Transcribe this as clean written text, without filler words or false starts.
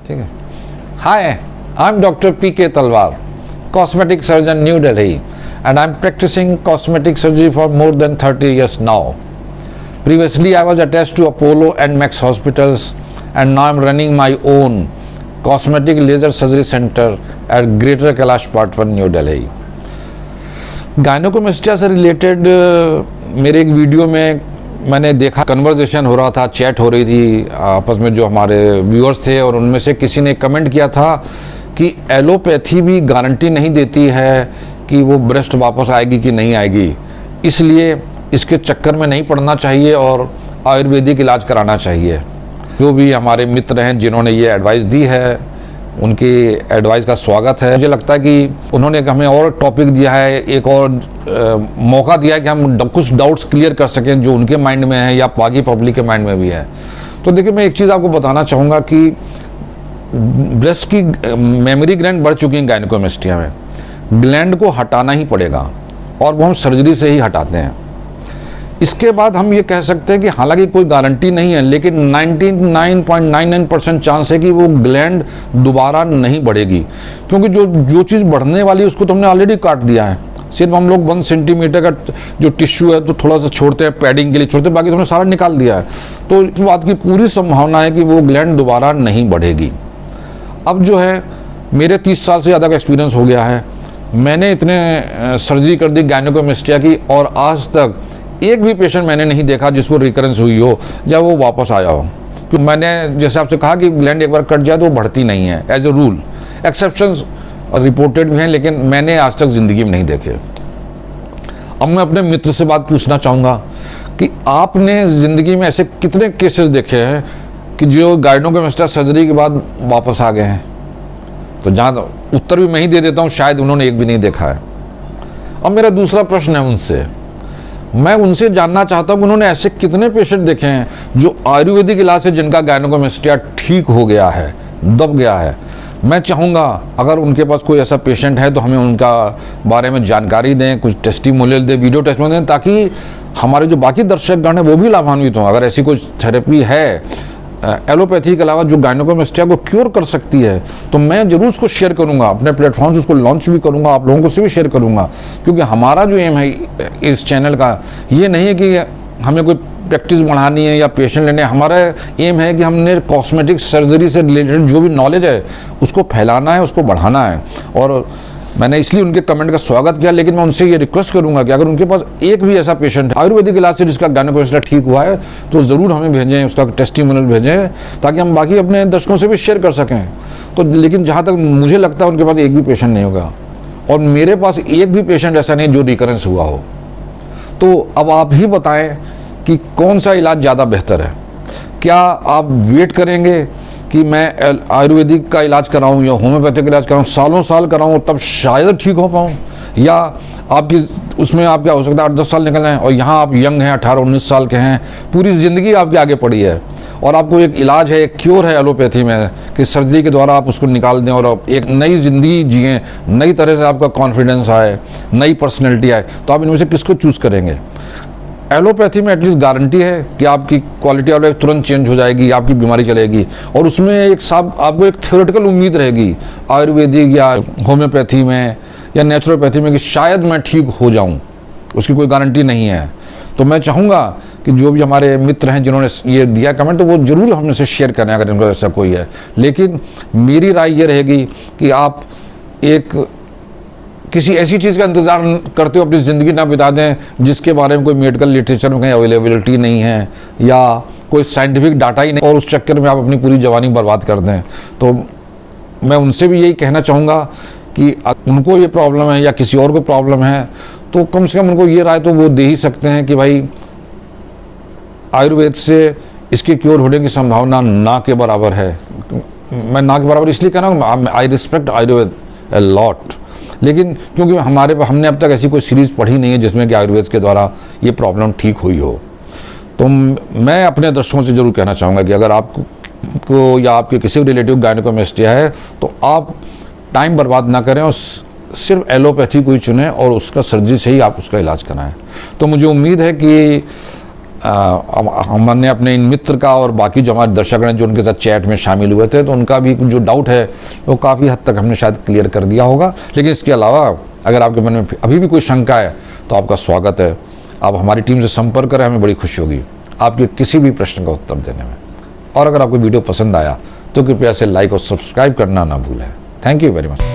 ठीक है। Hi, I am doctor PK Talwar, Cosmetic Surgeon, New Delhi, and I'm practicing cosmetic surgery for more than 30 years now. Previously, I was attached to Apollo and Max hospitals, and now I'm running my own cosmetic laser surgery center at Greater Kailash Part 1, New Delhi. Gynaecomastia से related मेरे एक video में मैंने देखा, conversation हो रहा था, chat हो रही थी आपस में जो हमारे व्यूअर्स थे, और उनमें से किसी ने कमेंट किया था कि एलोपैथी भी गारंटी नहीं देती है कि वो ब्रेस्ट वापस आएगी कि नहीं आएगी, इसलिए इसके चक्कर में नहीं पड़ना चाहिए और आयुर्वेदिक इलाज कराना चाहिए। जो भी हमारे मित्र हैं जिन्होंने ये एडवाइस दी है, उनकी एडवाइस का स्वागत है। मुझे लगता है कि उन्होंने हमें और टॉपिक दिया है, एक और मौका दिया है कि हम कुछ डाउट्स क्लियर कर सकें जो उनके माइंड में है या बाकी पब्लिक के माइंड में भी है। तो देखिए, मैं एक चीज़ आपको बताना चाहूँगा कि ब्रेस्ट की मेमरी ग्लैंड बढ़ चुकी है गायनेकोमेस्टिया में, ग्लैंड को हटाना ही पड़ेगा और वो हम सर्जरी से ही हटाते हैं। इसके बाद हम ये कह सकते हैं कि हालांकि कोई गारंटी नहीं है, लेकिन 99.99% चांस है कि वो ग्लैंड दोबारा नहीं बढ़ेगी, क्योंकि जो चीज़ बढ़ने वाली है उसको तो हमने ऑलरेडी काट दिया है। सिर्फ हम लोग 1 सेंटीमीटर का जो टिश्यू है तो थोड़ा सा छोड़ते हैं, पैडिंग के लिए छोड़ते हैं, बाकी तो हमने सारा निकाल दिया है। तो इस बात की पूरी संभावना है कि वो ग्लैंड दोबारा नहीं बढ़ेगी। अब जो है, मेरे 30 साल से ज़्यादा का एक्सपीरियंस हो गया है, मैंने इतने सर्जरी कर दी गायनेकोमेस्टिया की, और आज तक एक भी पेशेंट मैंने नहीं देखा जिसको रिकरेंस हुई हो या वो वापस आया हो। क्योंकि मैंने जैसे आपसे कहा कि ग्लैंड एक बार कट जाए तो वो बढ़ती नहीं है as a rule. Exceptions reported भी हैं, लेकिन मैंने आज तक ज़िंदगी में नहीं देखे। अब मैं अपने मित्र से बात पूछना चाहूँगा कि आपने ज़िंदगी में ऐसे कितने केसेस देखे हैं कि जो गायनेकोमेस्टिया सर्जरी के बाद वापस आ गए हैं? तो जहाँ उत्तर भी मैं ही दे देता हूँ, शायद उन्होंने एक भी नहीं देखा है। अब मेरा दूसरा प्रश्न है उनसे, मैं उनसे जानना चाहता हूँ कि उन्होंने ऐसे कितने पेशेंट देखे हैं जो आयुर्वेदिक इलाज से जिनका गायनेकोमेस्टिया ठीक हो गया है, दब गया है। मैं चाहूँगा अगर उनके पास कोई ऐसा पेशेंट है तो हमें उनका बारे में जानकारी दें, कुछ टेस्टिमोनियल दें, वीडियो टेस्टिमोनियल दें, ताकि हमारे जो बाकी दर्शकगण हैं वो भी लाभान्वित हों। अगर ऐसी कोई थेरेपी है एलोपैथी के अलावा जो गायनेकोमेस्टिया को क्योर कर सकती है, तो मैं जरूर उसको शेयर करूंगा, अपने प्लेटफॉर्म से उसको लॉन्च भी करूंगा, आप लोगों को से भी शेयर करूंगा। क्योंकि हमारा जो एम है इस चैनल का, ये नहीं है कि हमें कोई प्रैक्टिस बढ़ानी है या पेशेंट लेने, हमारा एम है कि हमने कॉस्मेटिक सर्जरी से रिलेटेड जो भी नॉलेज है उसको फैलाना है, उसको बढ़ाना है। और मैंने इसलिए उनके कमेंट का स्वागत किया, लेकिन मैं उनसे ये रिक्वेस्ट करूंगा कि अगर उनके पास एक भी ऐसा पेशेंट है आयुर्वेदिक इलाज से जिसका गायनेकोमेस्टिया ठीक हुआ है, तो ज़रूर हमें भेजें, उसका टेस्टिमोनियल भेजें, ताकि हम बाकी अपने दर्शकों से भी शेयर कर सकें। तो लेकिन जहाँ तक मुझे लगता है उनके पास एक भी पेशेंट नहीं होगा, और मेरे पास एक भी पेशेंट ऐसा नहीं जो रिकरेंस हुआ हो। तो अब आप ही बताएं कि कौन सा इलाज ज़्यादा बेहतर है। क्या आप वेट करेंगे कि मैं आयुर्वेदिक का इलाज कराऊं या होम्योपैथिक इलाज कराऊं, सालों साल कराऊं तब शायद ठीक हो पाऊं, या आपकी उसमें आप क्या हो सकता है 8-10 साल निकल जाएं, और यहाँ आप यंग हैं, 18-19 साल के हैं, पूरी ज़िंदगी आपके आगे पड़ी है, और आपको एक इलाज है, एक क्योर है एलोपैथी में कि सर्जरी के द्वारा आप उसको निकाल दें और एक नई ज़िंदगी जिएँ, नई तरह से आपका कॉन्फिडेंस आए, नई पर्सनैलिटी आए। तो आप इनमें से किसको चूज़ करेंगे? एलोपैथी में एटलीस्ट गारंटी है कि आपकी क्वालिटी ऑफ लाइफ तुरंत चेंज हो जाएगी, आपकी बीमारी चलेगी, और उसमें एक आपको एक थ्योरेटिकल उम्मीद रहेगी आयुर्वेदिक या होम्योपैथी में या नेचुरोपैथी में कि शायद मैं ठीक हो जाऊं, उसकी कोई गारंटी नहीं है। तो मैं चाहूँगा कि जो भी हमारे मित्र हैं जिन्होंने ये दिया कमेंट, तो वो ज़रूर हमसे शेयर करें अगर इनको ऐसा कोई है। लेकिन मेरी राय ये रहेगी कि आप एक किसी ऐसी चीज़ का इंतज़ार करते हो अपनी ज़िंदगी ना बिता दें जिसके बारे में कोई मेडिकल लिटरेचर में कहीं अवेलेबिलिटी नहीं है या कोई साइंटिफिक डाटा ही नहीं, और उस चक्कर में आप अपनी पूरी जवानी बर्बाद कर दें। तो मैं उनसे भी यही कहना चाहूँगा कि उनको ये प्रॉब्लम है या किसी और को प्रॉब्लम है, तो कम से कम उनको ये राय तो वो दे ही सकते हैं कि भाई आयुर्वेद से इसके क्योर होने की संभावना ना के बराबर है। मैं ना के बराबर इसलिए कह रहा हूँ, I respect Ayurveda a lot, लेकिन क्योंकि हमने अब तक ऐसी कोई सीरीज़ पढ़ी नहीं है जिसमें कि आयुर्वेद के द्वारा ये प्रॉब्लम ठीक हुई हो। तो मैं अपने दर्शकों से ज़रूर कहना चाहूँगा कि अगर आपको या आपके किसी भी रिलेटिव गायनेकोमेस्टिया है तो आप टाइम बर्बाद ना करें और सिर्फ एलोपैथी को ही चुनें और उसका सर्जरी से ही आप उसका इलाज कराएं। तो मुझे उम्मीद है कि हमने अपने इन मित्र का और बाकी जो हमारे दर्शक हैं जो उनके साथ चैट में शामिल हुए थे, तो उनका भी जो डाउट है वो काफ़ी हद तक हमने शायद क्लियर कर दिया होगा। लेकिन इसके अलावा अगर आपके मन में अभी भी कोई शंका है तो आपका स्वागत है, आप हमारी टीम से संपर्क करें, हमें बड़ी खुशी होगी आपके किसी भी प्रश्न का उत्तर देने में। और अगर आपको वीडियो पसंद आया तो कृपया से लाइक और सब्सक्राइब करना ना भूलें। Thank you very much.